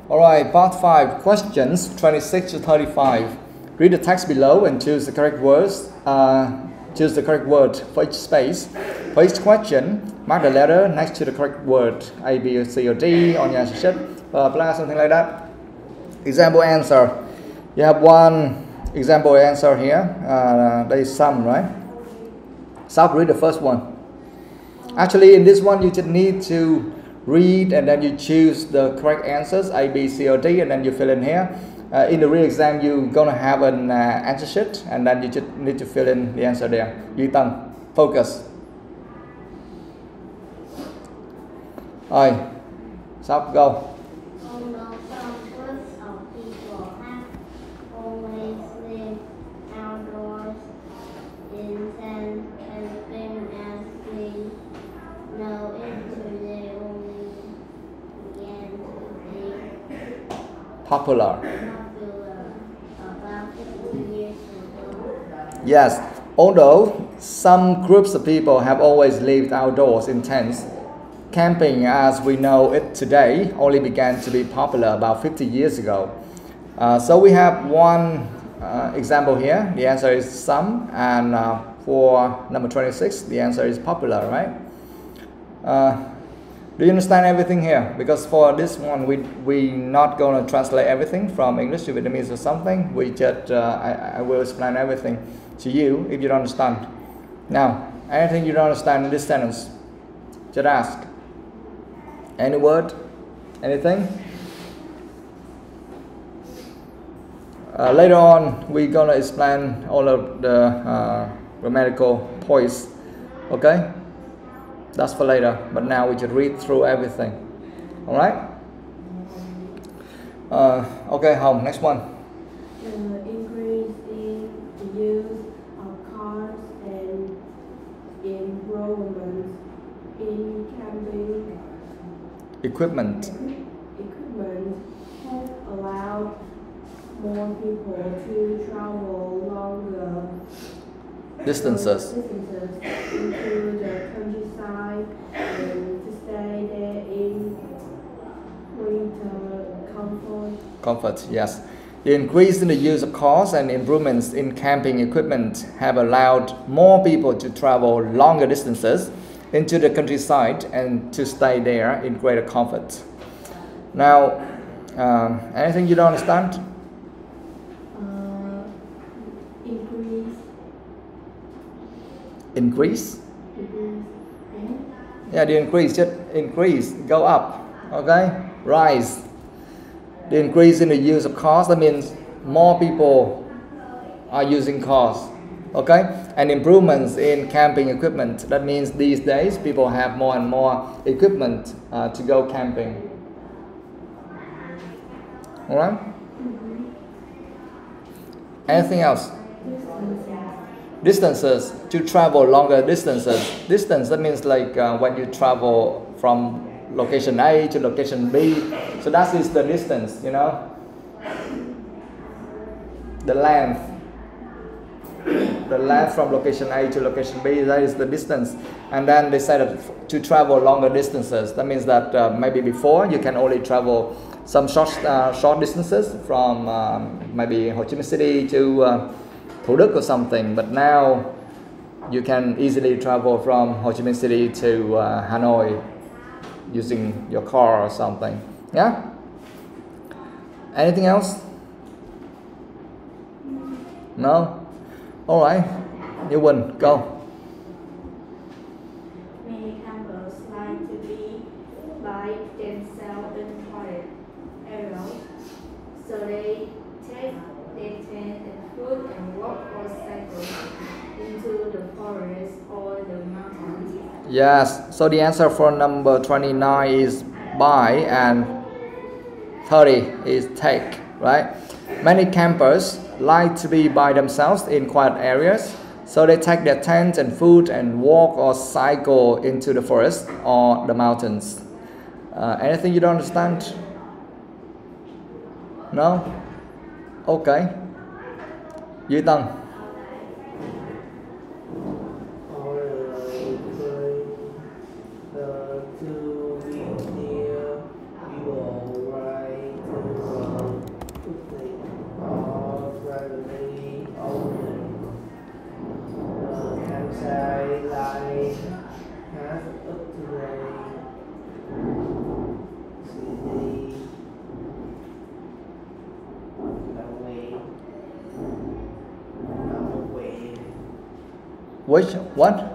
Alright, part 5, questions 26 to 35. Read the text below and choose the correct words. Choose the correct word for each space. For each question, mark the letter next to the correct word, A, B, C, or D on your sheet, blah, something like that. Example answer. You have one example answer here. There is some, right? South, read the first one. Actually, in this one, you just need to read and then you choose the correct answers, A, B, C, or D, and then you fill in here. In the real exam, you're gonna have an answer sheet, and then you just need to fill in the answer there. Duy Tân, focus. Rồi, South, go. Although some groups of people have always lived outdoors in tents as soon as we know it, they only began to be Popular. about 50 years ago. Yes, although some groups of people have always lived outdoors in tents, camping as we know it today only began to be popular about 50 years ago. So we have one example here. The answer is some, and for number 26, the answer is popular, right? Do you understand everything here? Because for this one, we not gonna translate everything from English to Vietnamese or something. We just I will explain everything to you if you don't understand. Now, anything you don't understand in this sentence, just ask. Any word? Anything? Later on, we're gonna explain all of the grammatical points. Okay? That's for later. But now we just read through everything. All right? Okay, Hồng. Next one. Increase in the use of cars and improvements in camping Equipment. have allowed more people to travel longer Distances. into the countryside and to stay there in winter Comfort, yes. The increase in the use of cars and improvements in camping equipment have allowed more people to travel longer distances into the countryside and to stay there in greater comfort. Now, anything you don't understand? Increase? Yeah, the increase, just increase, go up, okay? Rise. The increase in the use of cars, that means more people are using cars, okay? And improvements in camping equipment, that means these days people have more and more equipment to go camping. All right? Anything else? Distances, to travel longer distances. Distance, that means like when you travel from location A to location B. So that is the distance, you know. The length from location A to location B, that is the distance. And then they said that to travel longer distances, that means that maybe before you can only travel some short distances from maybe Ho Chi Minh City to Thủ Đức or something, but now you can easily travel from Ho Chi Minh City to Hanoi using your car or something. Yeah? Anything else? No? Alright. Như Quỳnh, go. Many campers like to be by themselves in quiet areas, so they take their tent and food and walk or cycle into the forest or the mountains. Yes, so the answer for number 29 is buy and 30 is take, right? Many campers like to be by themselves in quiet areas, so they take their tent and food and walk or cycle into the forest or the mountains. Anything you don't understand? No? Okay. Duy Tân. Which? What?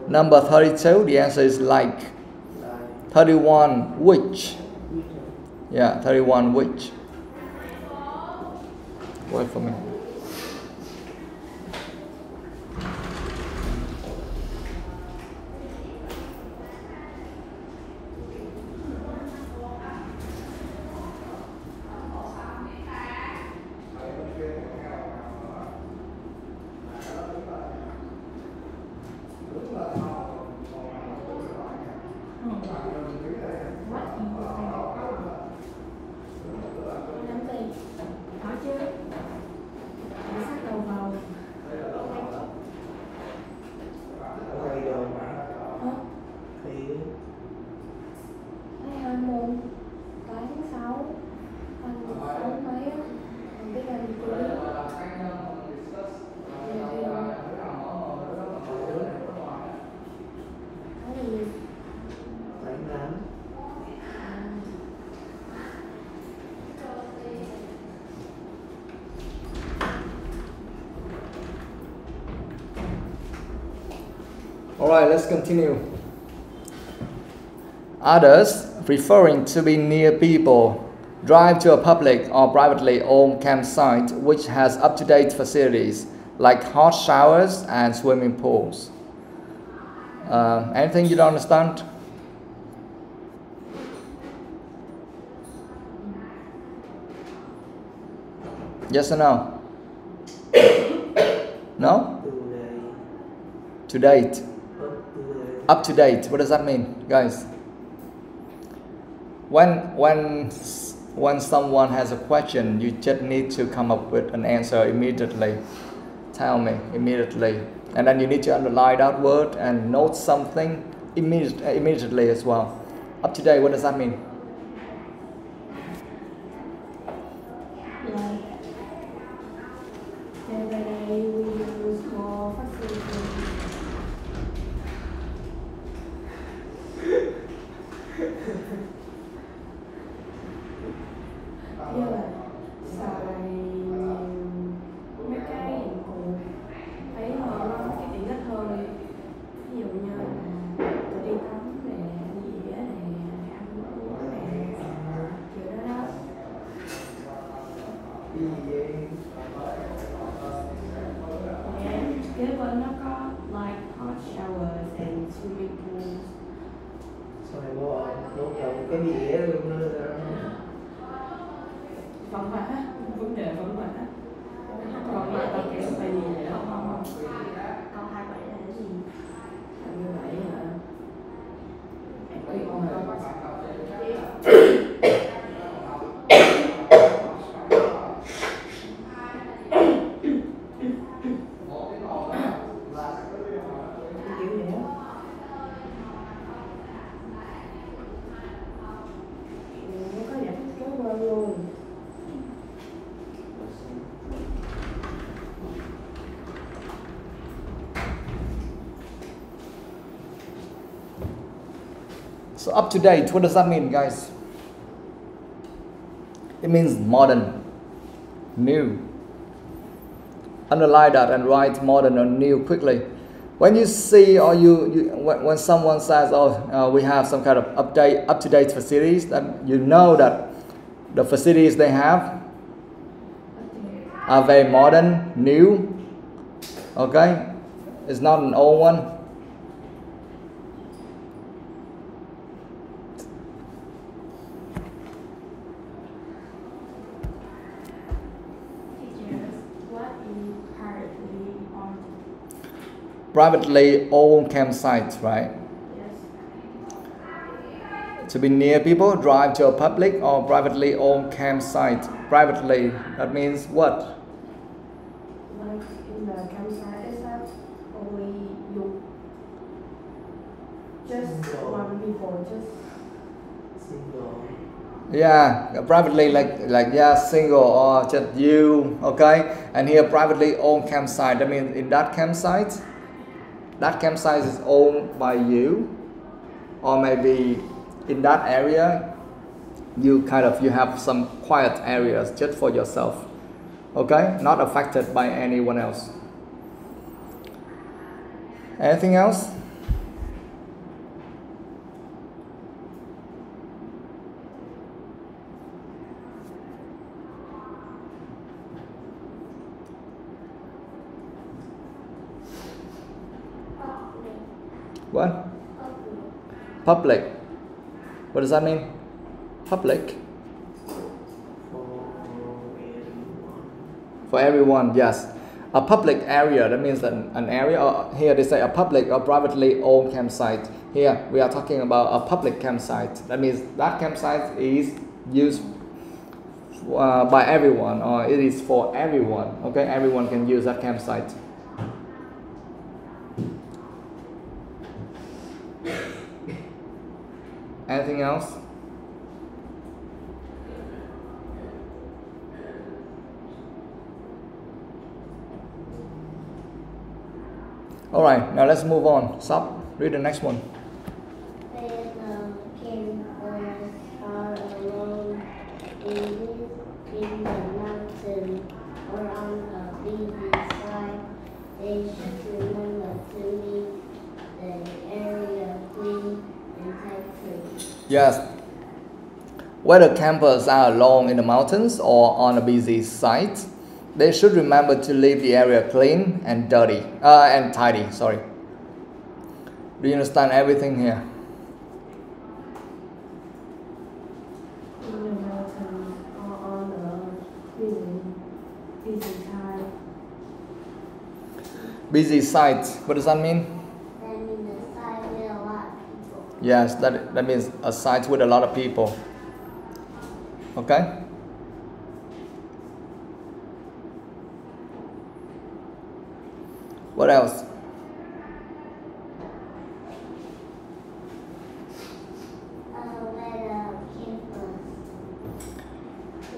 Number 32, the answer is like. 31, which? Yeah, 31, which? Wait for me. Alright, let's continue. Others, referring to be near people, drive to a public or privately owned campsite which has up-to-date facilities like hot showers and swimming pools. Anything you don't understand? Yes or no? No? To date. Up to date. What does that mean, guys? When someone has a question, you just need to come up with an answer immediately. Tell me immediately, and then you need to underline that word and note something immediately as well. Up to date. What does that mean? So up to date, what does that mean, guys? It means modern, new. Underline that and write modern or new quickly. When you see or when someone says, "Oh, we have some kind of up-to-date facilities," then you know that the facilities they have are very modern, new. Okay, it's not an old one. Privately owned campsites, right? Yes. To be near people, drive to a public or privately owned campsite. Privately, that means what? Like in the campsite itself, only you, just one people, just single. Yeah, privately like yeah, single or just you, okay? And here privately owned campsite, that means in that campsite is owned by you, or maybe in that area you have some quiet areas just for yourself, okay? Not affected by anyone else. Anything else? What? Public. What does that mean? Public. For everyone, yes. A public area, that means an area, or here they say a public or privately owned campsite. Here we are talking about a public campsite. That means that campsite is used by everyone, or it is for everyone. Okay, everyone can use that campsite. Anything else? All right, now let's move on. Stop. Read the next one. When campers are alone in the mountain or on a busy side, they should remember to leave the area clean and tidy. Yes. Whether campers are alone in the mountains or on a busy site, they should remember to leave the area clean and dirty and tidy. Sorry. Do you understand everything here? In the mountains or on a busy side. Busy site. What does that mean? That means the side with a lot of people. Yes, that means a site with a lot of people. Okay? What else?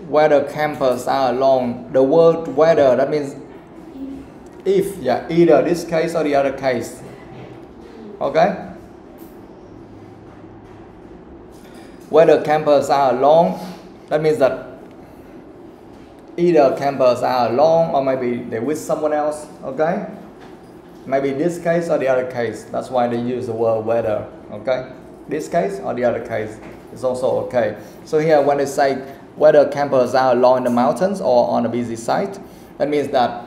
Whether campers are alone. The word whether, that means if, yeah, either this case or the other case. Okay? Whether campers are alone, that means that either campers are alone or maybe they're with someone else. Okay? Maybe this case or the other case. That's why they use the word whether. Okay? This case or the other case is also okay. So here when they say whether campers are alone in the mountains or on a busy site, that means that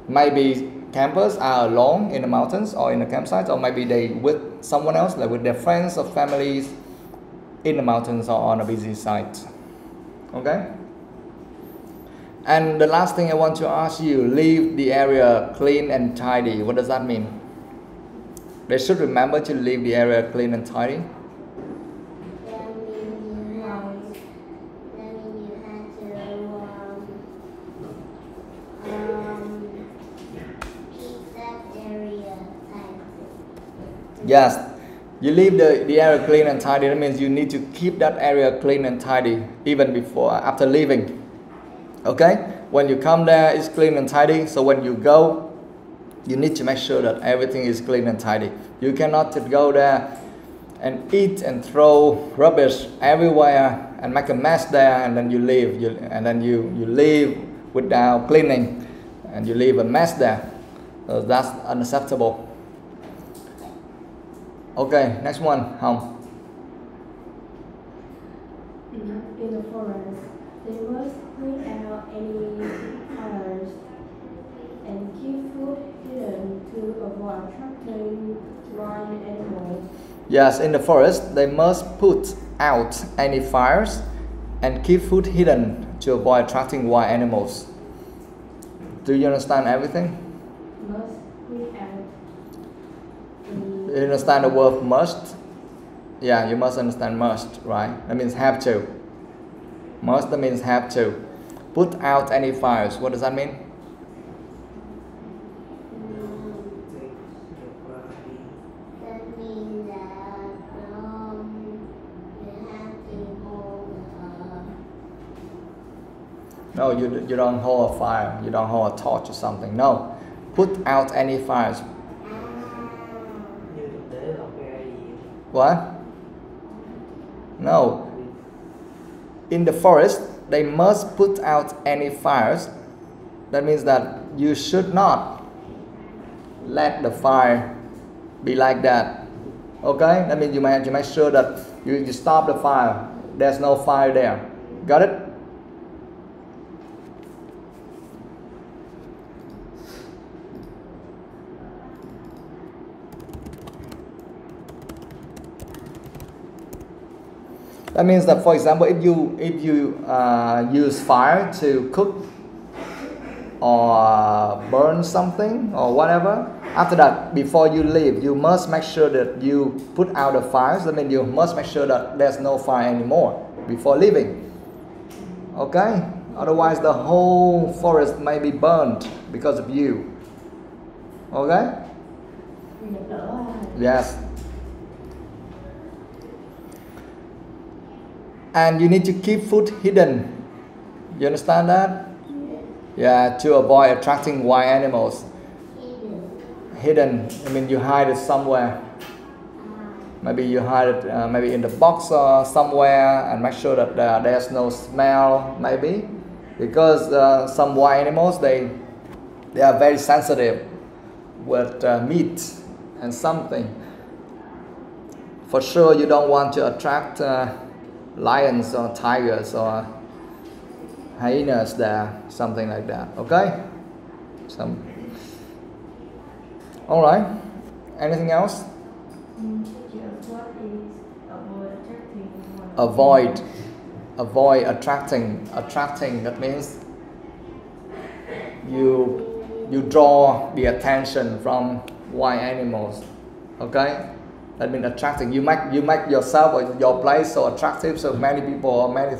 maybe campers are alone in the mountains or in the campsite, or maybe they with someone else, like with their friends or families in the mountains or on a busy site. Okay? And the last thing I want to ask you, leave the area clean and tidy. What does that mean? They should remember to leave the area clean and tidy. That means you have to keep that area tidy. Yes, you leave the area clean and tidy. That means you need to keep that area clean and tidy even before, after leaving. Okay? When you come there, it's clean and tidy. So when you go, you need to make sure that everything is clean and tidy. You cannot go there and eat and throw rubbish everywhere and make a mess there, and then you leave. You leave without cleaning, and you leave a mess there. So that's unacceptable. Okay, next one, Hồng. In the forest, they must clean out any fires and keep food hidden to avoid attracting wild animals. Yes, in the forest, they must put out any fires and keep food hidden to avoid attracting wild animals. Do you understand everything? Must clean out. You understand the word must? Yeah, you must understand must, right? That means have to. Must, that means have to. Put out any fires. What does that mean? That means that you have to hold No, you don't hold a fire. You don't hold a torch or something. No. Put out any fires. Như thực tế là cái gì? What? No. In the forest, they must put out any fires. That means that you should not let the fire be like that. Okay, that means you make sure that you stop the fire. There's no fire there. Got it? That means that, for example, if you use fire to cook or burn something or whatever, after that, before you leave, you must make sure that you put out the fires. That means you must make sure that there's no fire anymore before leaving. Okay? Otherwise, the whole forest may be burned because of you. Okay? Yes. And you need to keep food hidden. You understand that? Yeah, to avoid attracting wild animals. Hidden, I mean you hide it somewhere. Maybe you hide it maybe in the box or somewhere, and make sure that there's no smell, maybe. Because some wild animals, they are very sensitive with meat and something. For sure you don't want to attract lions or tigers or hyenas there, something like that. Okay? All right. Anything else? Avoid attracting. Attracting, that means you draw the attention from wild animals. Okay? That means attracting. You make yourself or your place so attractive, so many people or many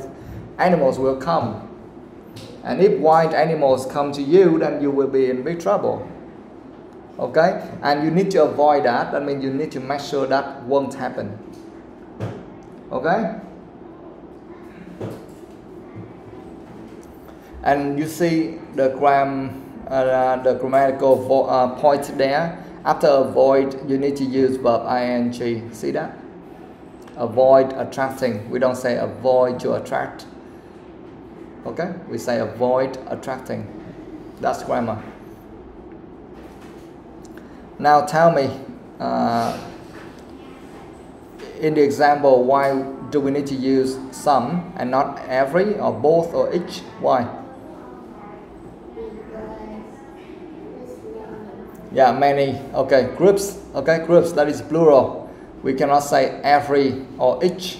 animals will come. And if wild animals come to you, then you will be in big trouble. Okay? And you need to avoid that. That means you need to make sure that won't happen. Okay? And you see the grammatical point there. After avoid, you need to use verb ing. See that? Avoid attracting. We don't say avoid to attract. Okay? We say avoid attracting. That's grammar. Now tell me, in the example, why do we need to use some and not every or both or each? Why? Yeah, many. Okay, groups. Okay, groups. That is plural. We cannot say every or each.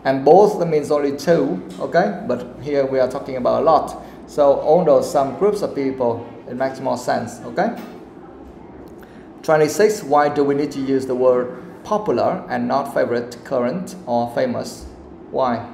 And both, that means only two. Okay, but here we are talking about a lot. So although some groups of people, it makes more sense. Okay. 26. Why do we need to use the word popular and not favorite, current, or famous? Why?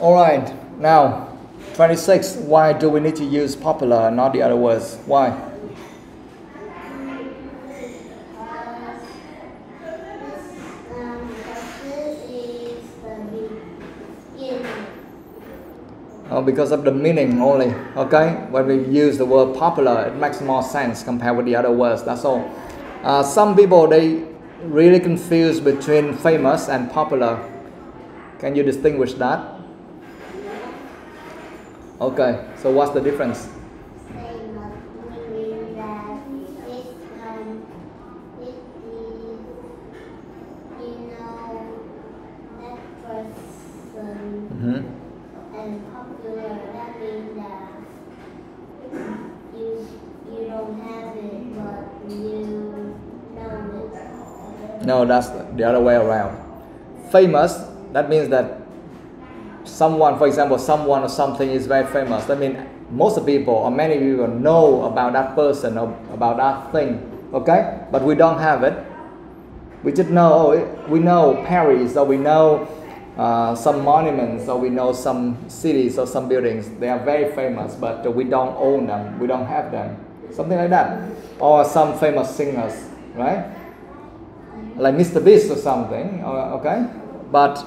Alright, now 26. Why do we need to use popular and not the other words? Why? Oh, because of the meaning only. Okay, when we use the word popular, it makes more sense compared with the other words. That's all. Some people, they really confuse between famous and popular. Can you distinguish that? Okay, so what's the difference? Famous meaning that it is, that person. And popular, that means that you don't have it, but you know it. No, that's the other way around. Famous, that means that someone, for example, someone or something is very famous. That means most people or many people know about that person or about that thing, okay? But we don't have it. We just know, we know Paris, or we know some monuments, or we know some cities or some buildings. They are very famous, but we don't own them. We don't have them. Something like that. Or some famous singers, right? Like Mr. Beast or something, okay? But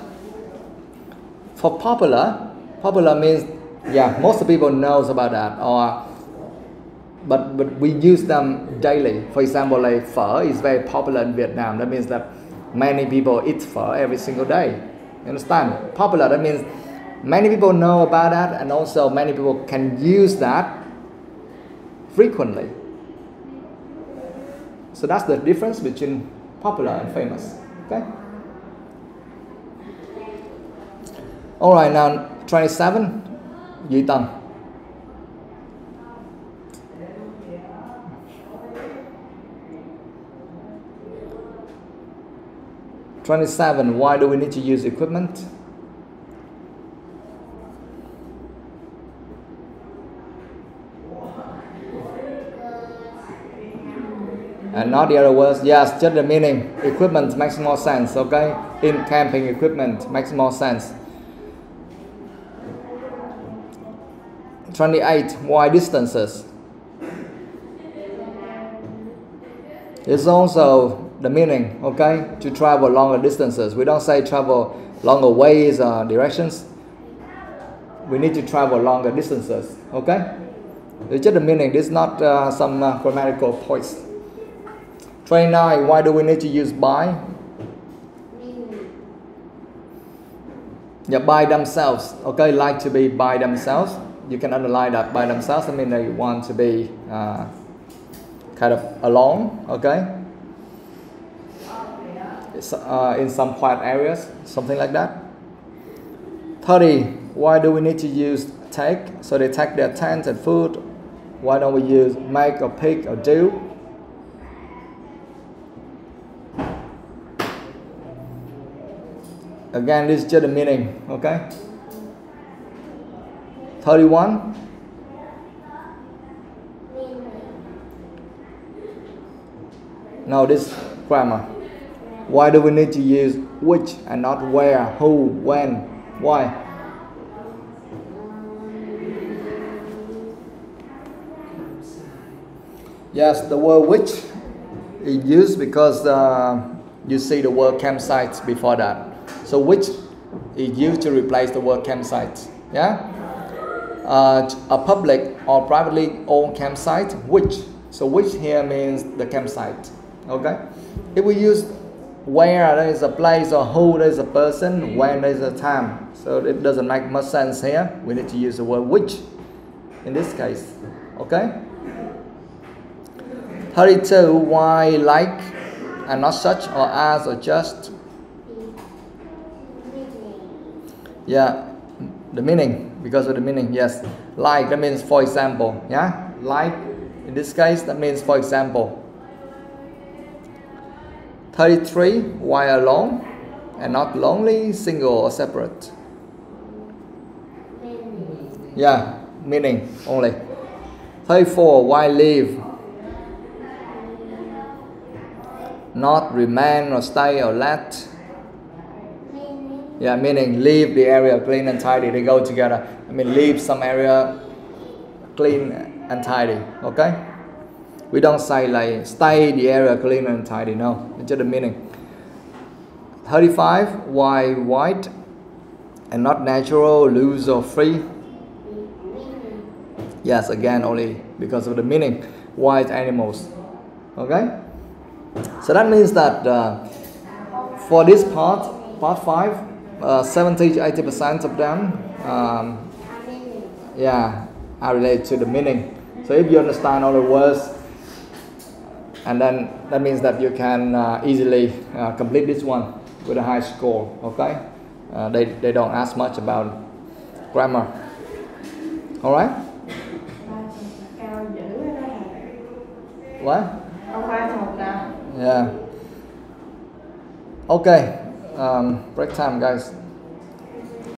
for popular means, yeah, most people knows about that. But we use them daily. For example, like phở is very popular in Vietnam. That means that many people eat phở every single day. You understand? Popular, that means many people know about that, and also many people can use that frequently. So that's the difference between popular and famous. Okay? Alright, now 27. Duy Tân. (27) Why do we need to use equipment? And not the other words. Yes, just the meaning. Equipment makes more sense, okay? In camping, equipment makes more sense. 28. Why distances? It's also the meaning, okay? To travel longer distances. We don't say travel longer ways or directions. We need to travel longer distances, okay? It's just the meaning. This is not some grammatical points. 29. Why do we need to use by? Yeah, by themselves. Okay, like to be by themselves. You can underline that by themselves. I mean, they want to be kind of alone. Okay. It's, in some quiet areas, something like that. 30. Why do we need to use take? So they take their tent and food. Why don't we use make or pick or do? Again, this is just the meaning, okay? 31. No, this grammar. Why do we need to use which and not where, who, when, why? Yes, the word which is used because you see the word campsite before that. So which is used to replace the word campsite. Yeah? A public or privately owned campsite, which. So which here means the campsite. Okay? If we use where, there is a place, or who, there is a person, when, there is a time. So it doesn't make much sense here. We need to use the word which in this case. Okay? 32. Why like and not such, or as, or just? Yeah, the meaning, because of the meaning, yes. Like, that means for example, yeah? Like, in this case, that means for example. 33. Why alone and not lonely, single, or separate? Yeah, meaning only. 34. Why leave? Not remain or stay or let. Yeah, meaning leave the area clean and tidy. They go together. I mean, leave some area clean and tidy. Okay? We don't say like stay the area clean and tidy. No, it's just the meaning. 35. Why white and not natural, loose, or free? Yes, again, only because of the meaning. White animals. Okay? So that means that for this part 5, 70 to 80% of them, yeah, are related to the meaning. So if you understand all the words, and then that means that you can easily complete this one with a high score. Okay, they don't ask much about grammar. All right. What? Yeah. Okay. Break time, guys.